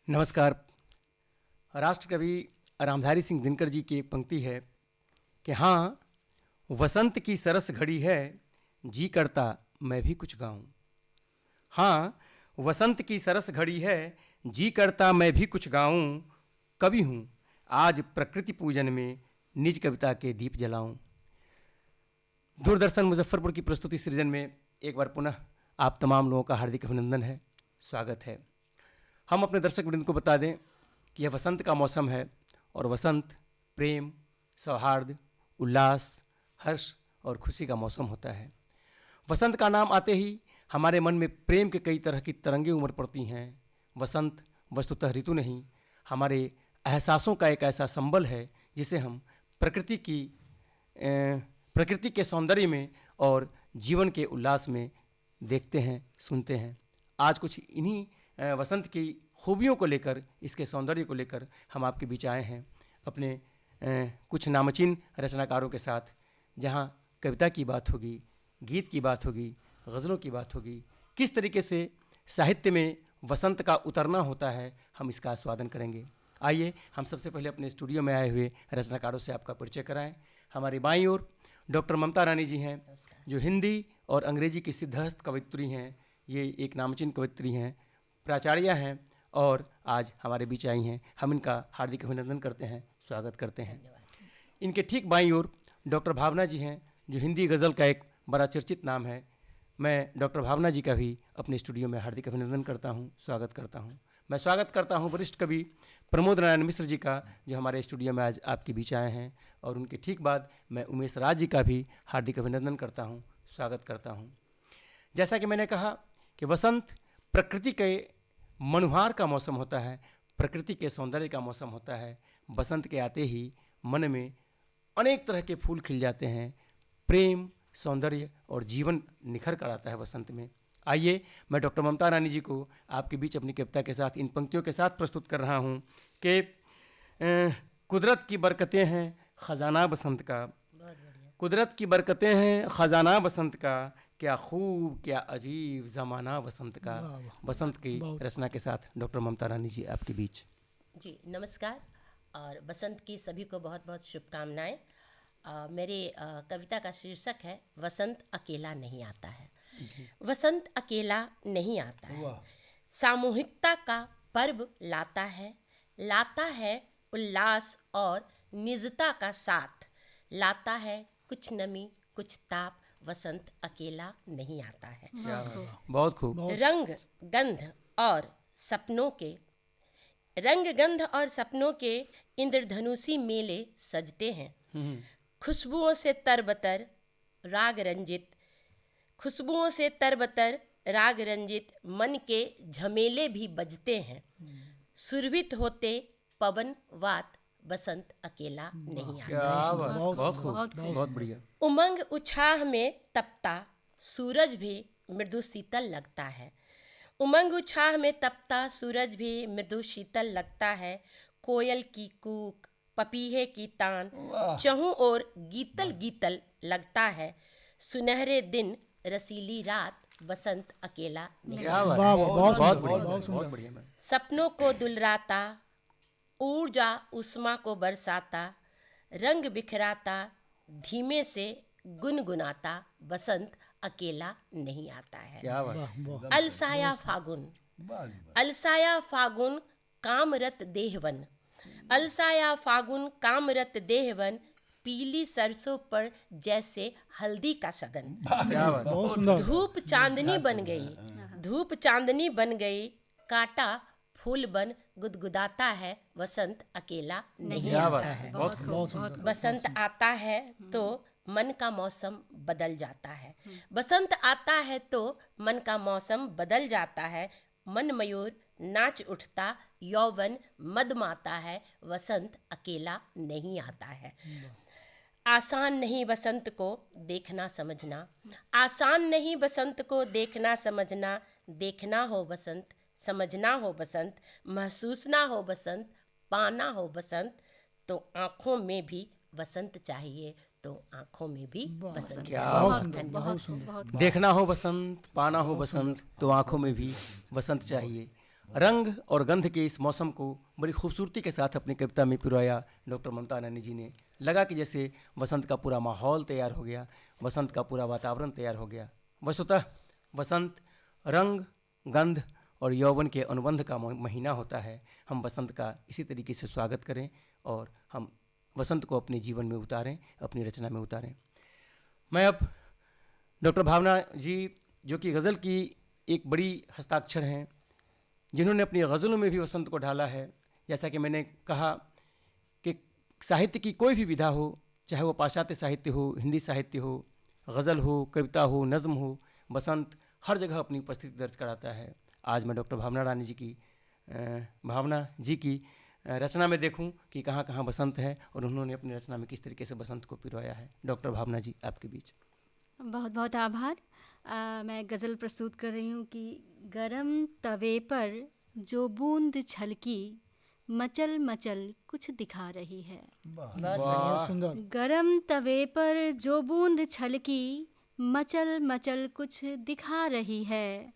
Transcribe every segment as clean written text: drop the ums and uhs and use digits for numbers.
नमस्कार। राष्ट्रकवि रामधारी सिंह दिनकर जी की एक पंक्ति है कि हाँ, वसंत की सरस घड़ी है, जी करता मैं भी कुछ गाऊं। हाँ, वसंत की सरस घड़ी है, जी करता मैं भी कुछ गाऊं। कवि हूँ, आज प्रकृति पूजन में निज कविता के दीप जलाऊं। दूरदर्शन मुजफ्फरपुर की प्रस्तुति सृजन में एक बार पुनः आप तमाम लोगों का हार्दिक अभिनंदन है, स्वागत है। हम अपने दर्शक वृंद को बता दें कि यह वसंत का मौसम है और वसंत प्रेम, सौहार्द, उल्लास, हर्ष और खुशी का मौसम होता है। वसंत का नाम आते ही हमारे मन में प्रेम के कई तरह की तरंगें उमड़ पड़ती हैं। वसंत वस्तुतः ऋतु नहीं, हमारे एहसासों का एक ऐसा संबल है जिसे हम प्रकृति के सौंदर्य में और जीवन के उल्लास में देखते हैं, सुनते हैं। आज कुछ इन्हीं वसंत की खूबियों को लेकर, इसके सौंदर्य को लेकर हम आपके बीच आए हैं अपने कुछ नामचीन रचनाकारों के साथ, जहां कविता की बात होगी, गीत की बात होगी, गज़लों की बात होगी। किस तरीके से साहित्य में वसंत का उतरना होता है, हम इसका आस्वादन करेंगे। आइए हम सबसे पहले अपने स्टूडियो में आए हुए रचनाकारों से आपका परिचय कराएं। हमारी बाईं ओर डॉक्टर ममता रानी जी हैं, जो हिंदी और अंग्रेजी की सिद्धहस्त कवयित्री हैं। ये एक नामचीन कवयित्री हैं, प्राचार्य हैं और आज हमारे बीच आई हैं। हम इनका हार्दिक अभिनंदन करते हैं, स्वागत करते हैं। इनके ठीक बाईं ओर डॉक्टर भावना जी हैं, जो हिंदी गज़ल का एक बड़ा चर्चित नाम है। मैं डॉक्टर भावना जी का भी अपने स्टूडियो में हार्दिक अभिनंदन करता हूं, स्वागत करता हूं। मैं स्वागत करता हूं वरिष्ठ कवि प्रमोद नारायण मिश्र जी का, जो हमारे स्टूडियो में आज आपके बीच आए हैं। और उनके ठीक बाद मैं उमेश राज जी का भी हार्दिक अभिनंदन करता हूं, स्वागत करता हूं। जैसा कि मैंने कहा कि वसंत प्रकृति के मनुहार का मौसम होता है, प्रकृति के सौंदर्य का मौसम होता है। बसंत के आते ही मन में अनेक तरह के फूल खिल जाते हैं, प्रेम, सौंदर्य और जीवन निखर कर आता है वसंत में। आइए मैं डॉक्टर ममता रानी जी को आपके बीच अपनी कविता के साथ, इन पंक्तियों के साथ प्रस्तुत कर रहा हूँ कि कुदरत की बरकतें हैं ख़जाना बसंत का, कुदरत की बरकतें हैं ख़जाना बसंत का, क्या खूब क्या अजीब ज़माना वसंत का। बसंत की रचना के साथ डॉक्टर ममता रानी जी आपके बीच। जी नमस्कार और बसंत की सभी को बहुत बहुत शुभकामनाएं। मेरे कविता का शीर्षक है वसंत अकेला नहीं आता है। वसंत अकेला नहीं आता है, सामूहिकता का पर्व लाता है उल्लास और निजता का साथ, लाता है कुछ नमी कुछ ताप। वसंत अकेला नहीं आता है। बहुत खूब। रंग गंध और सपनों के इंद्रधनुषी मेले सजते हैं। खुशबुओं से तरबतर राग रंजित मन के झमेले भी बजते हैं। सुरभित होते पवन वात, बसंत अकेला नहीं आता। बहुत खूब, बहुत बढ़िया। उमंग उछाह में तपता सूरज भी मृदु शीतल लगता है। उमंग उछाह में तपता सूरज भी मृदु शीतल लगता है। कोयल की कूक, पपीहे की तान, चहुं ओर गीतल गीतल लगता है। सुनहरे दिन रसीली रात, बसंत अकेला नहीं आता। बहुत बढ़िया। सपनों को दुलराता, ऊर्जा उष्मा को बरसाता, रंग बिखराता, धीमे से गुनगुनाता, बसंत अकेला नहीं आता है। अलसाया फागुन कामरत देहवन, पीली सरसों पर जैसे हल्दी का सगन। धूप चांदनी बन गई, काटा फूल बन गुदगुदाता है। वसंत अकेला नहीं आता है। बसंत आता है तो मन का मौसम बदल जाता है। बसंत आता है तो मन का मौसम बदल जाता है। मन मयूर नाच उठता, यौवन मदमाता है। वसंत अकेला नहीं आता है। आसान नहीं बसंत को देखना समझना, आसान नहीं बसंत को देखना समझना। देखना हो बसंत, समझना हो बसंत, महसूस ना हो बसंत, पाना हो बसंत, तो आँखों में भी बसंत चाहिए, तो आँखों में भी बसंत चाहिए। देखना हो बसंत, पाना हो बसंत, तो आँखों में भी बसंत चाहिए। रंग और गंध के इस मौसम को बड़ी खूबसूरती के साथ अपनी कविता में पिरोया डॉक्टर ममता रानी जी ने। लगा कि जैसे वसंत का पूरा माहौल तैयार हो गया, वसंत का पूरा वातावरण तैयार हो गया। वस्तुतः वसंत रंग, गंध और यौवन के अनुबंध का महीना होता है। हम वसंत का इसी तरीके से स्वागत करें और हम वसंत को अपने जीवन में उतारें, अपनी रचना में उतारें। मैं अब डॉक्टर भावना जी, जो कि गज़ल की एक बड़ी हस्ताक्षर हैं, जिन्होंने अपनी गज़लों में भी वसंत को ढाला है। जैसा कि मैंने कहा कि साहित्य की कोई भी विधा हो, चाहे वो पाश्चात्य साहित्य हो, हिंदी साहित्य हो, गज़ल हो, कविता हो, नज़्म हो, वसंत हर जगह अपनी उपस्थिति दर्ज कराता है। आज मैं डॉक्टर भावना जी की रचना में देखूं कि कहाँ कहाँ वसंत है और उन्होंने अपनी रचना में किस तरीके से वसंत को पिरोया है। डॉक्टर भावना जी, आपके बीच। बहुत बहुत आभार। मैं गज़ल प्रस्तुत कर रही हूँ कि गरम तवे पर जो बूंद छलकी, मचल मचल कुछ दिखा रही है। बहुत सुंदर। गरम तवे पर जो बूंद छलकी, मचल मचल कुछ दिखा रही है।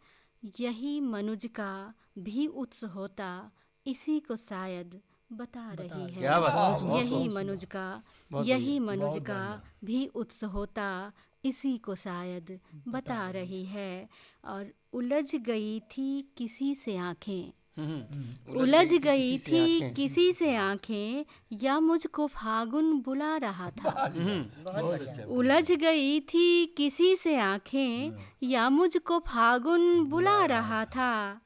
यही मनुज का भी उत्स होता, इसी को शायद बता रही है। क्या बात है, यही मनुज का, यही मनुज का भी उत्स होता, इसी को शायद बता रही है। और उलझ गई थी किसी से आंखें, उलझ गई थी किसी से आंखें, या मुझको फागुन बुला रहा था। उलझ गई थी किसी से आंखें, या मुझको फागुन बुला रहा था।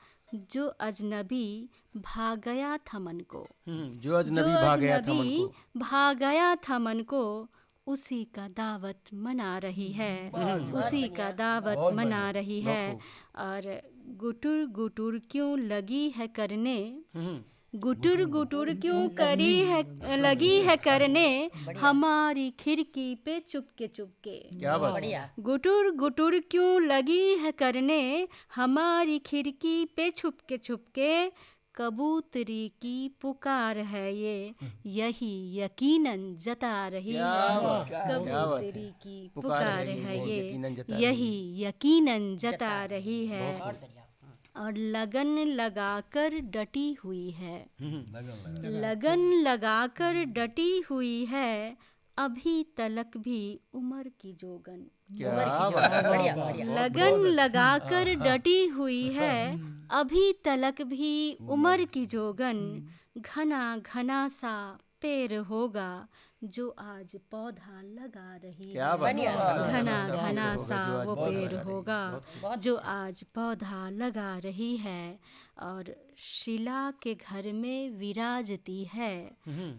जो अजनबी भाग गया था मन को, जो अजनबी भाग गया था मन को, उसी का दावत मना रही है, उसी का दावत मना रही है। और गुटुर गुटुर क्यों लगी है करने, गुटुर गुटुर क्यों करी है, लगी है करने, हमारी खिड़की पे चुपके चुपके। क्या बात, बढ़िया। गुटुर गुटुर क्यों लगी है करने, हमारी खिड़की पे छुपके छुपके। कबूतरी की पुकार है ये, यही यकीनन जता रही है। कबूतरी की पुकार है ये, यही यकीनन जता रही है। और लगन लगाकर डटी हुई है, लगन लगाकर डटी हुई है, अभी तलक भी उम्र की जोगन। लगन लगाकर डटी हुई है, अभी तलक भी उम्र की जोगन। घना घना सा पेड़ होगा, जो आज पौधा लगा रही है। घना घना सा वो पेड़ होगा, जो आज पौधा लगा रही है। और शिला के घर में विराजती है,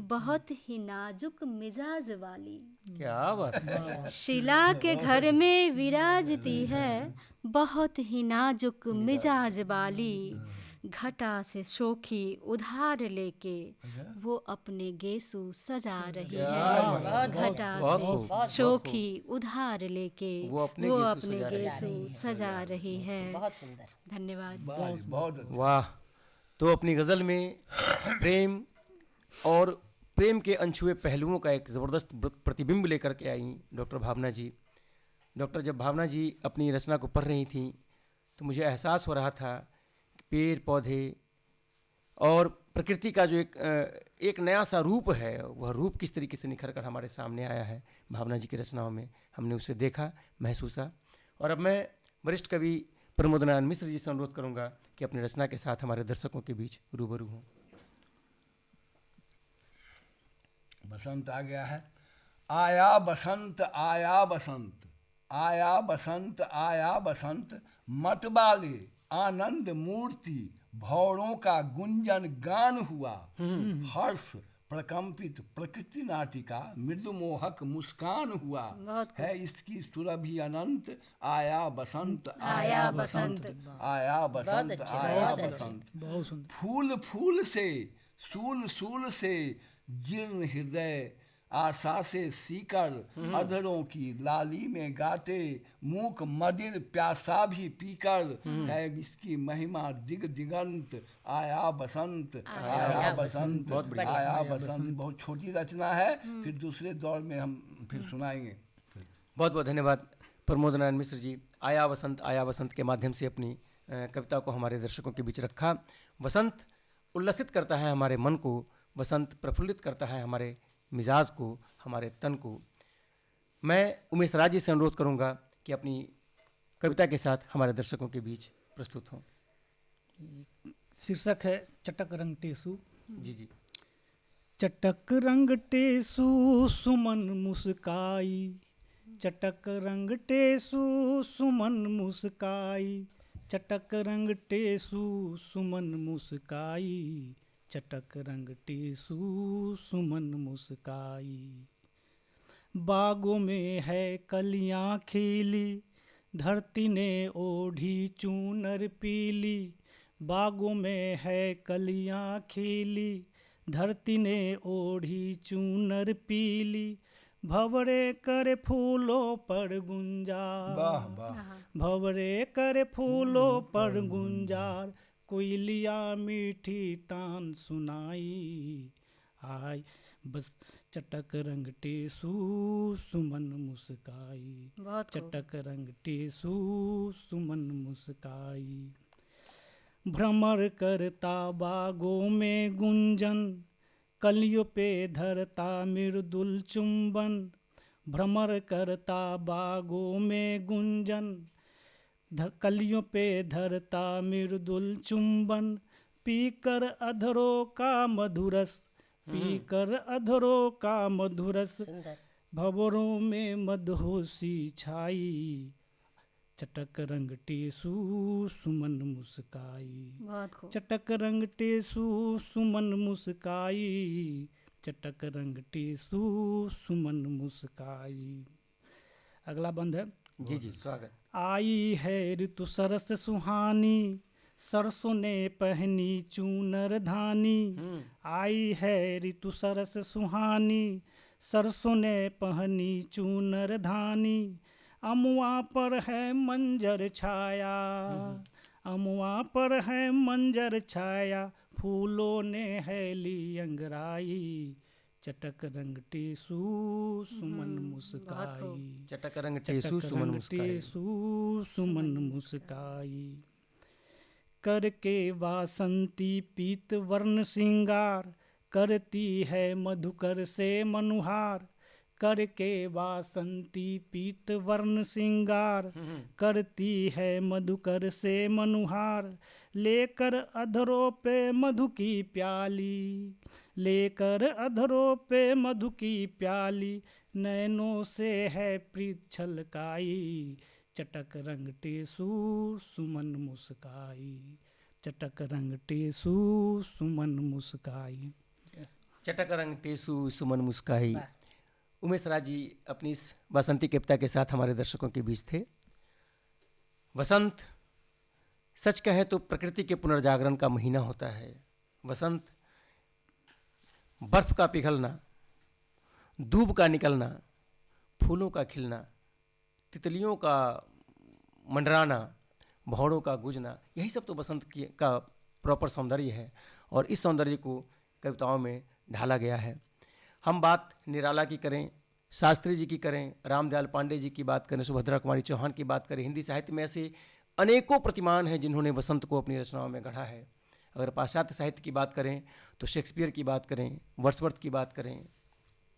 बहुत ही नाजुक मिजाज वाली। क्या बात, शिला के घर में विराजती है, बहुत ही नाजुक मिजाज वाली। घटा से शोखी उधार लेके, वो अपने गेसु सजा रही है। घटा से शोखी उधार लेके, वो अपने गेसु सजा रही है। बहुत सुंदर, धन्यवाद। वाह। तो अपनी गज़ल में प्रेम और प्रेम के अनछुए पहलुओं का एक ज़बरदस्त प्रतिबिंब लेकर के आई डॉक्टर भावना जी। डॉक्टर जब भावना जी अपनी रचना को पढ़ रही थीं तो मुझे एहसास हो रहा था कि पेड़ पौधे और प्रकृति का जो एक नया सा रूप है, वह रूप किस तरीके से निखर कर हमारे सामने आया है भावना जी की रचनाओं में। हमने उसे देखा, महसूसा। और अब मैं वरिष्ठ कवि प्रमोद नारायण मिश्र जी से अनुरोध करूँगा कि अपनी रचना के साथ हमारे दर्शकों के बीच रूबरू हों। बसंत आ गया है। आया बसंत, आया बसंत, आया बसंत, आया बसंत, मतवाले आनंद मूर्ति, भौरों का गुंजन गान हुआ। हर्ष प्रकंपित प्रकृति नाटिका, मृदु मोहक मुस्कान हुआ। है इसकी सुरभि अनंत, आया बसंत, आया बसंत, आया बसंत, आया बसंत। फूल फूल से, सूल सूल से, जीर्ण हृदय आशा से सीकर, अधरों की लाली में गाते, मूक मदिर प्यासा भी पीकर। है इसकी महिमा दिग दिगंत, आया बसंत, आया बसंत, आया बसंत। बहुत छोटी रचना है, फिर दूसरे दौर में हम फिर सुनाएंगे। बहुत बहुत धन्यवाद प्रमोद नारायण मिश्र जी। आया वसंत के माध्यम से अपनी कविता को हमारे दर्शकों के बीच रखा। वसंत उल्लसित करता है हमारे मन को, वसंत प्रफुल्लित करता है हमारे मिजाज को, हमारे तन को। मैं उमेश राज जी से अनुरोध करूंगा कि अपनी कविता के साथ हमारे दर्शकों के बीच प्रस्तुत हों। शीर्षक है चटक रंग टेसु। जी जी। चटक रंग टेसु सुमन मुस्काई, चटक रंग टेसु सुमन मुस्काई, चटक रंग टेसु सुमन मुस्काई, चटक रंग टेसु सुमन मुस्काई। बागों में है कलियां खिली, धरती ने ओढ़ी चूनर पीली, बागों में है कलियां खिली, धरती ने ओढ़ी चूनर पीली, भंवरे करे फूलों पर गुंजार, वाह वाह। भंवरे करे फूलों पर गुंजार, कोयलिया मीठी तान सुनाई, आय बस चटक रंग टेसु सुमन मुस्काई, बहुत खूब। चटक रंग टेसु सुमन मुस्काई। भ्रमर करता बागों में गुंजन, कलियों पे धरता मृदुल चुंबन, भ्रमर करता बागों में गुंजन, कलियों पे धरता मृदुल चुंबन, पीकर अधरों का मधुरस, पीकर अधरों का मधुरस, सुंदर। भंवरों में मदहोशी छाई, चटक रंग टेसु सुमन मुस्काई, बहुत खूब। चटक रंग टेसु सुमन मुस्काई, चटक रंग टेसु सुमन मुस्काई। अगला बंद है। जी जी, स्वागत। आई है ऋतु सरस सुहानी, सरसों ने पहनी चूनर धानी, आई है ऋतु सरस सुहानी, सरसों ने पहनी चूनर धानी, अमुआ पर है मंजर छाया, अमुआ पर है मंजर छाया, फूलों ने है ली अंगराई, चटक रंग टेसु सुमन मुस्काई, चटक रंग टेसु सुमन मुस्काई, टेसु सुमन मुस्काई। करके वासंती पीत वर्ण श्रृंगार, करती है मधुकर से मनुहार, करके वासंती पीत वर्ण श्रृंगार, करती है मधुकर से मनुहार, लेकर अधरों पे मधु की प्याली, लेकर अधरों पे मधु की प्याली, नैनों से है प्रीत छलकाई, चटक रंग टेसु सुमन मुस्काई, चटक रंग टेसु सुमन मुस्काई। चटक रंग टेसु सुमन मुस्काई। उमेश राज जी अपनी इस बसंती कविता के साथ हमारे दर्शकों के बीच थे। वसंत सच कहे तो प्रकृति के पुनर्जागरण का महीना होता है। वसंत बर्फ का पिघलना, दूब का निकलना, फूलों का खिलना, तितलियों का मंडराना, भौरों का गूंजना, यही सब तो बसंत का प्रॉपर सौंदर्य है और इस सौंदर्य को कविताओं में ढाला गया है। हम बात निराला की करें, शास्त्री जी की करें, रामदयाल पांडे जी की बात करें, सुभद्रा कुमारी चौहान की बात करें, हिंदी साहित्य में ऐसे अनेकों प्रतिमान हैं जिन्होंने वसंत को अपनी रचनाओं में गढ़ा है। अगर पाश्चात्य साहित्य की बात करें तो शेक्सपियर की बात करें, वर्ड्सवर्थ की बात करें,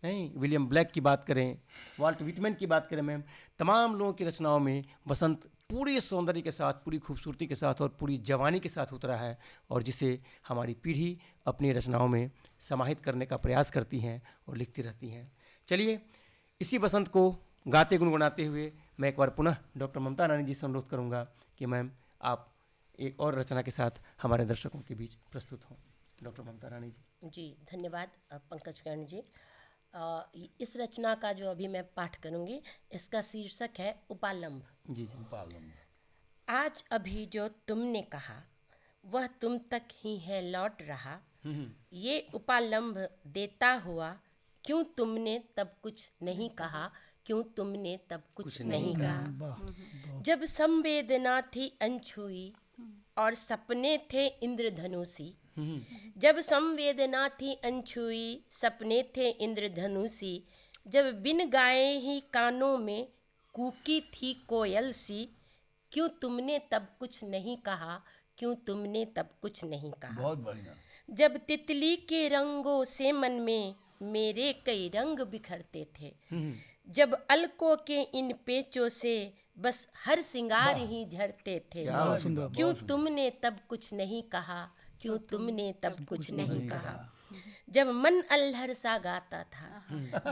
नहीं विलियम ब्लैक की बात करें, वाल्ट विटमैन की बात करें, मैम तमाम लोगों की रचनाओं में वसंत पूरे सौंदर्य के साथ, पूरी खूबसूरती के साथ और पूरी जवानी के साथ उतरा है और जिसे हमारी पीढ़ी अपनी रचनाओं में समाहित करने का प्रयास करती हैं और लिखती रहती हैं। चलिए इसी बसंत को गाते गुनगुनाते हुए मैं एक बार पुनः डॉक्टर ममता रानी जी से अनुरोध करूँगा कि मैम आप एक और रचना के साथ हमारे दर्शकों के बीच प्रस्तुत हों। डॉक्टर ममता रानी जी। जी धन्यवाद पंकज किरण जी। इस रचना का जो अभी मैं पाठ करूंगी इसका शीर्षक है उपालंब। जी जी। उपालंब। आज अभी जो तुमने कहा वह तुम तक ही है लौट रहा, ये उपालंब देता हुआ क्यों तुमने तब कुछ नहीं कहा, क्यों तुमने तब कुछ नहीं कहा। जब संवेदना थी अनछुई और सपने थे इंद्रधनुषी, जब संवेदना थी अनछुई सपने थे इंद्रधनुषी, जब बिन गाए ही कानों में कूकी थी कोयल सी, क्यों तुमने तब कुछ नहीं कहा, क्यों तुमने तब कुछ नहीं कहा। बहुत बढ़िया। जब तितली के रंगों से मन में मेरे कई रंग बिखरते थे, जब अलकों के इन पेचों से बस हर सिंगार ही झड़ते थे, क्यों तुमने तब कुछ नहीं कहा, क्यों तुमने तब कुछ नहीं कहा। जब मन अल्हड़ सा गाता था,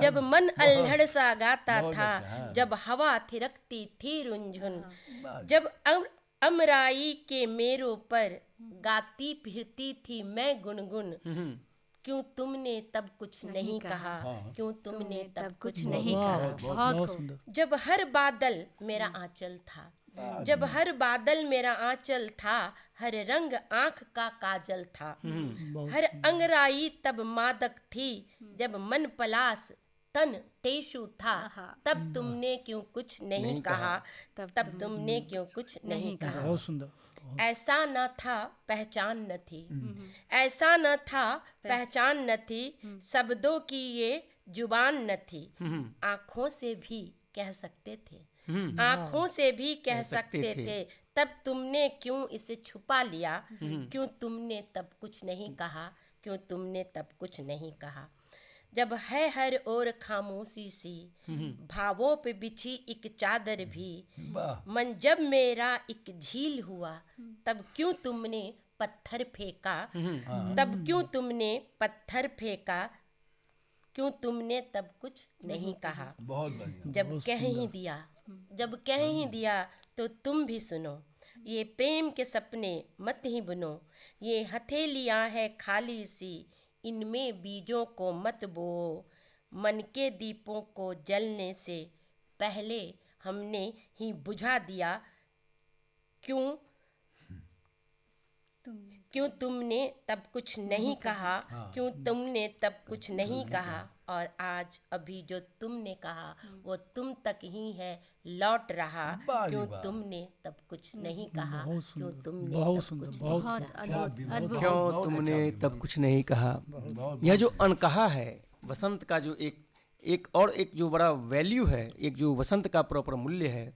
जब मन अल्हड़ सा गाता था, जब हवा थिरकती थी रुंझुन, जब अमराई के मेरों पर गाती फिरती थी मैं गुनगुन, क्यों तुमने तब कुछ नहीं कहा, क्यों तुमने तब कुछ नहीं कहा। बहुत खूब। जब हर बादल मेरा आंचल था, जब हर बादल मेरा आंचल था, हर रंग आंख का काजल था, हर अंगराई तब मादक थी, जब मन पलास तन टेशु था, तब तुमने क्यों कुछ नहीं कहा, तब तुमने क्यों कुछ नहीं कहा। बहुत सुंदर। ऐसा न था पहचान न थी, ऐसा न था पहचान न थी, शब्दों की ये जुबान न थी, आँखों से भी कह सकते थे, आँखों से भी कह सकते थे, तब तुमने क्यों इसे छुपा लिया, क्यों तुमने तब कुछ नहीं कहा, क्यों तुमने तब कुछ नहीं कहा। जब है हर ओर खामोशी सी, भावों पे बिछी एक चादर भी, मन जब मेरा एक झील हुआ, तब क्यों तुमने पत्थर फेंका, तब क्यों तुमने पत्थर फेंका, क्यों तुमने तब कुछ नहीं कहा। बहुत बढ़िया। जब कह ही दिया, जब कह ही दिया तो तुम भी सुनो, ये प्रेम के सपने मत ही बुनो, ये हथेलियाँ है खाली सी, इनमें बीजों को मत बो, मन के दीपों को जलने से पहले हमने ही बुझा दिया, क्यों तुमने तब कुछ नहीं कहा, क्यों तुमने तब कुछ नहीं कहा। और आज अभी जो तुमने कहा वो तुम तक ही है लौट रहा, क्यों तुमने तब कुछ नहीं कहा, क्यों तुमने तब कुछ नहीं कहा। क्यों तुमने तब कुछ नहीं कहा। यह जो अनकहा है वसंत का, जो एक जो बड़ा वैल्यू है, एक जो वसंत का प्रॉपर मूल्य है,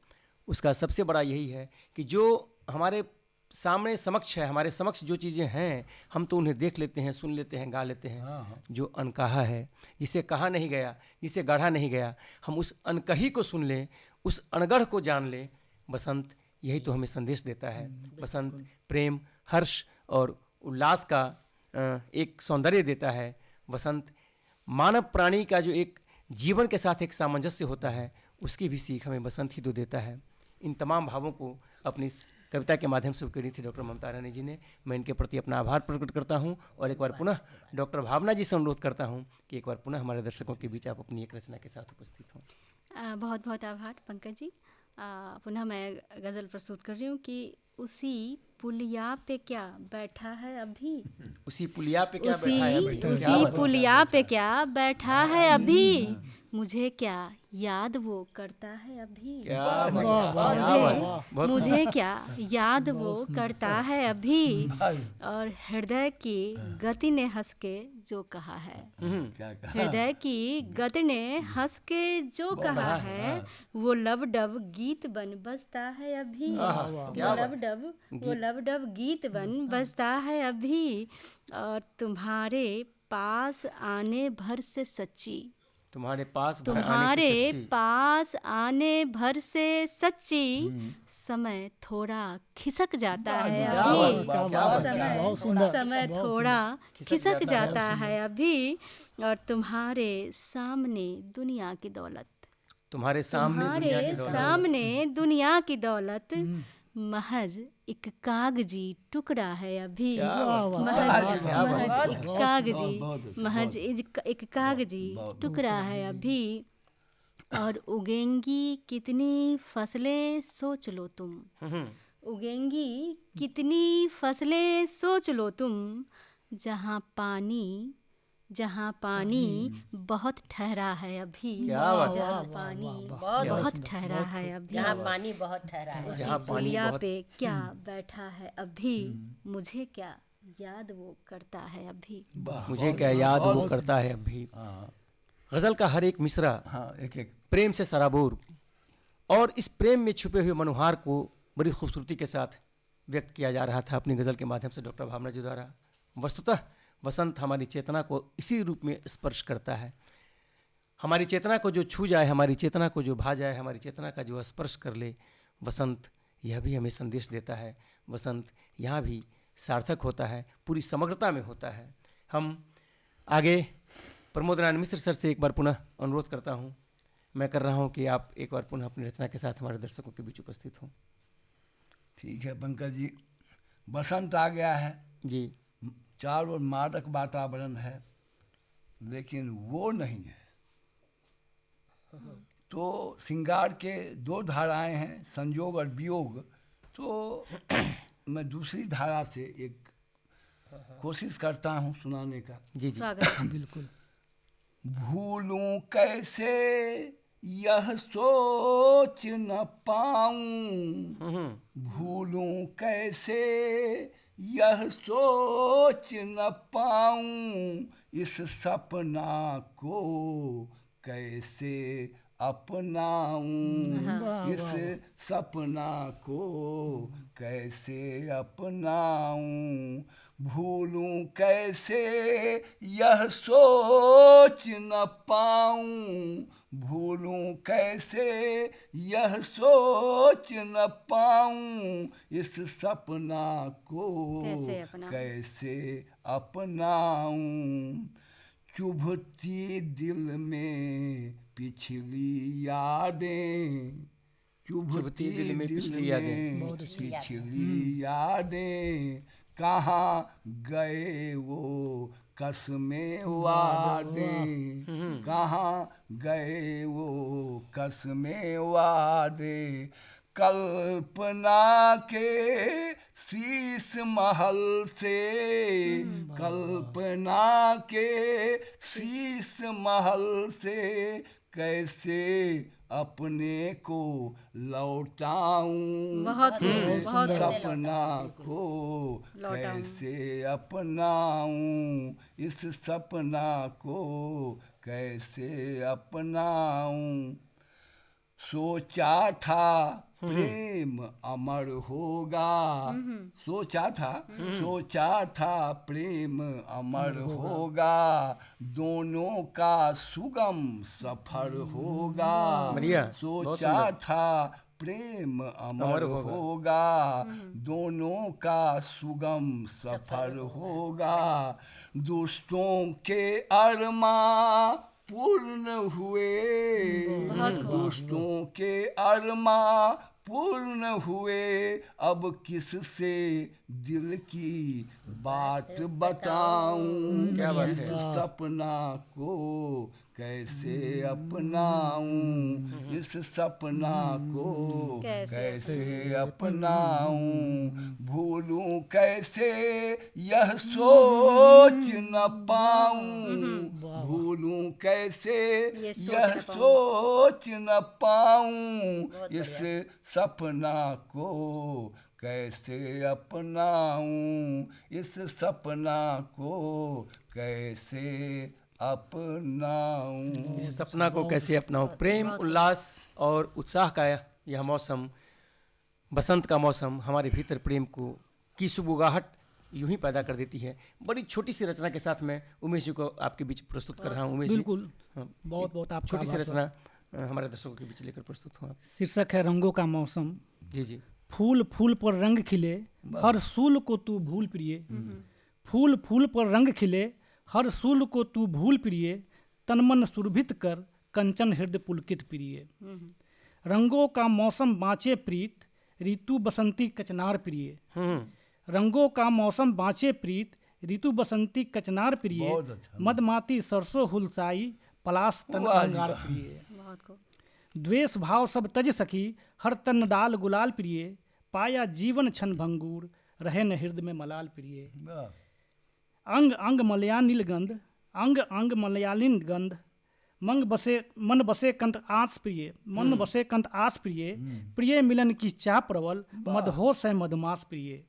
उसका सबसे बड़ा यही है कि जो हमारे सामने समक्ष है, हमारे समक्ष जो चीज़ें हैं हम तो उन्हें देख लेते हैं, सुन लेते हैं, गा लेते हैं। जो अनकहा है, जिसे कहा नहीं गया, जिसे गढ़ा नहीं गया, हम उस अनकही को सुन लें, उस अनगढ़ को जान लें। बसंत यही तो हमें संदेश देता है। बसंत प्रेम, हर्ष और उल्लास का एक सौंदर्य देता है। बसंत मानव प्राणी का जो एक जीवन के साथ एक सामंजस्य होता है, उसकी भी सीख हमें बसंत ही तो देता है। इन तमाम भावों को अपनी कविता के माध्यम से करी थी डॉक्टर ममता रानी जी ने। मैं इनके प्रति अपना आभार प्रकट करता हूं और एक बार पुनः डॉक्टर भावना जी से अनुरोध करता हूं कि एक बार पुनः हमारे दर्शकों के बीच आप अपनी एक रचना के साथ उपस्थित हों। बहुत बहुत आभार पंकज जी। पुनः मैं गज़ल प्रस्तुत कर रही हूँ कि उसी पुलिया पे क्या बैठा है अभी, उसी पुलिया पे क्या बैठा है अभी, उसी पुलिया पे क्या बैठा है अभी, मुझे क्या याद वो करता है अभी, मुझे क्या याद वो करता है अभी, और हृदय की गति ने हंस के जो कहा है, हृदय की गति ने हंस के जो कहा है, वो लबडब गीत बन बजता है अभी, वो लबडब गीत बन बजता है अभी, और तुम्हारे पास आने भर से सच्ची, तुम्हारे पास आने भर से सच्ची, समय थोड़ा खिसक जाता है अभी, समय थोड़ा खिसक जाता है अभी, और तुम्हारे सामने दुनिया की दौलत, तुम्हारे सामने दुनिया की दौलत महज एक कागजी टुकड़ा है अभी, महज एक कागजी टुकड़ा है अभी, और उगेंगी कितनी फसलें सोच लो तुम, उगेंगी कितनी फसलें सोच लो तुम, जहाँ पानी बहुत ठहरा है अभी, जहाँ पानी बहुत ठहरा है अभी, जहाँ पानी बहुत ठहरा है, उसी पुलिया पे क्या बैठा है अभी, मुझे क्या याद वो करता है अभी, मुझे क्या याद वो करता है अभी। गजल का हर एक मिसरा एक प्रेम से सराबोर, और इस प्रेम में छुपे हुए मनोहार को बड़ी खूबसूरती के साथ व्यक्त किया जा रहा था अपनी गज़ल के माध्यम से डॉक्टर भावना जी द्वारा। वस्तुतः वसंत हमारी चेतना को इसी रूप में स्पर्श करता है। हमारी चेतना को जो छू जाए, हमारी चेतना को जो भा जाए, हमारी चेतना का जो स्पर्श कर ले, वसंत यह भी हमें संदेश देता है। वसंत यहाँ भी सार्थक होता है, पूरी समग्रता में होता है। हम आगे प्रमोद नारायण मिश्र सर से एक बार पुनः अनुरोध करता हूँ, मैं कर रहा हूँ कि आप एक बार पुनः अपनी रचना के साथ हमारे दर्शकों के बीच उपस्थित हों। ठीक है पंकज जी, बसंत आ गया है, जी चारों ओर मादक वातावरण है, लेकिन वो नहीं है। तो श्रृंगार के दो धाराएं हैं, संयोग और वियोग। तो मैं दूसरी धारा से एक कोशिश करता हूँ सुनाने का। जी जी स्वागत। बिल्कुल। भूलूं कैसे यह सोच न पाऊं, भूलूं कैसे यह सोच न पाऊं, इस सपना को कैसे अपनाऊं, इस सपना को कैसे अपनाऊं, भूलूं कैसे यह सोच न पाऊं, भूलूं कैसे यह सोच न पाऊं, इस सपना को कैसे अपनाऊं, चुभती दिल में पिछली यादें, चुभती दिल में पिछली यादें, कहाँ गए वो कसमें वादे, कहाँ गए वो कसमें वादे, कल्पना के शीश महल से, कल्पना के शीश महल से कैसे अपने को लौटाऊं, बहुत सपना को कैसे अपनाऊं, इस सपना को कैसे अपनाऊं, सोचा था प्रेम अमर होगा, सोचा था प्रेम अमर होगा, दोनों का सुगम सफर होगा, सोचा था प्रेम अमर होगा, दोनों का सुगम सफर होगा, दोस्तों के अरमां पूर्ण हुए, दोस्तों के अरमां पूर्ण हुए, अब किससे दिल की बात बताऊं, इस सपना को कैसे अपनाऊं, इस सपना को कैसे अपनाऊं, भूलूं कैसे यह सोच न पाऊं, भूलूं कैसे यह सोच न पाऊं, इस सपना को कैसे अपनाऊं, इस सपना को कैसे अपनाऊं, इस सपना को कैसे अपनाऊं। प्रेम, उल्लास और उत्साह का यह मौसम, बसंत का मौसम, हमारे भीतर प्रेम की सुबुगाहट यूं ही पैदा कर देती है। बड़ी छोटी सी रचना के साथ मैं उमेश जी को आपके बीच प्रस्तुत कर रहा हूँ। उमेश जी, बिल्कुल, बहुत बहुत आपका छोटी सी रचना हमारे दर्शकों के बीच लेकर प्रस्तुत हूँ। शीर्षक है रंगों का मौसम। जी जी। फूल फूल पर रंग खिले, हर सूल को तू भूल प्रिय, फूल फूल पर रंग खिले, हर सूल को तू भूल प्रिय, तन मन सुरभित कर कंचन हृदय पुलकित प्रिय, रंगों का मौसम बाँचे प्रीत, ऋतु बसंती कचनार प्रिय, रंगों का मौसम बाँचे प्रीत, ऋतु बसंती कचनार प्रिय, मदमाती सरसों हुलसाई, पलाश तन अंगार प्रिय, द्वेष भाव सब तज सखी, हर तन डाल गुलाल प्रिय, पाया जीवन छन भंगूर, रहे न हृदय में मलाल प्रिय, अंग अंग मलयानिल गंध, अंग अंग मलयालिन गंध, मन बसे कंत आस प्रिय, मन बसे कंत आस प्रिय, प्रिय मिलन की चाह प्रबल, मदहोश है मधुमास प्रिय,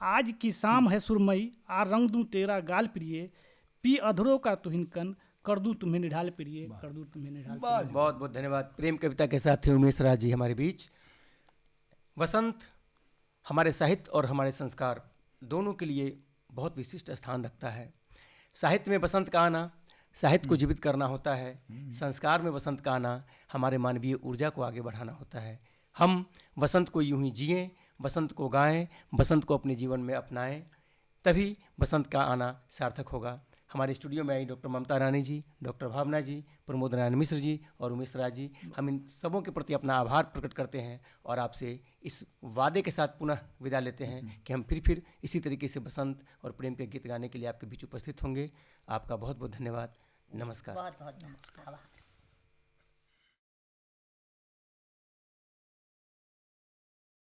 आज की शाम है सुरमई, आ रंग दूं तेरा गाल प्रिय, पी अधरों का तुहिन कन, कर दूं तुम्हें निढाल प्रिय, कर दूं तुम्हें निढाल प्रिय। बहुत बहुत धन्यवाद। प्रेम कविता के साथ थे उमेश राज जी हमारे बीच। वसंत हमारे साहित्य और हमारे संस्कार दोनों के लिए बहुत विशिष्ट स्थान रखता है। साहित्य में बसंत का आना साहित्य को जीवित करना होता है, संस्कार में बसंत का आना हमारे मानवीय ऊर्जा को आगे बढ़ाना होता है। हम बसंत को यूं ही जिएं, बसंत को गाएं, बसंत को अपने जीवन में अपनाएं, तभी बसंत का आना सार्थक होगा। हमारे स्टूडियो में आई डॉक्टर ममता रानी जी, डॉक्टर भावना जी, प्रमोद नारायण मिश्र जी और उमेश राज जी, हम इन सबों के प्रति अपना आभार प्रकट करते हैं और आपसे इस वादे के साथ पुनः विदा लेते हैं कि हम फिर इसी तरीके से बसंत और प्रेम के गीत गाने के लिए आपके बीच उपस्थित होंगे। आपका बहुत बहुत धन्यवाद। नमस्कार। बहुत बहुत नमस्कार।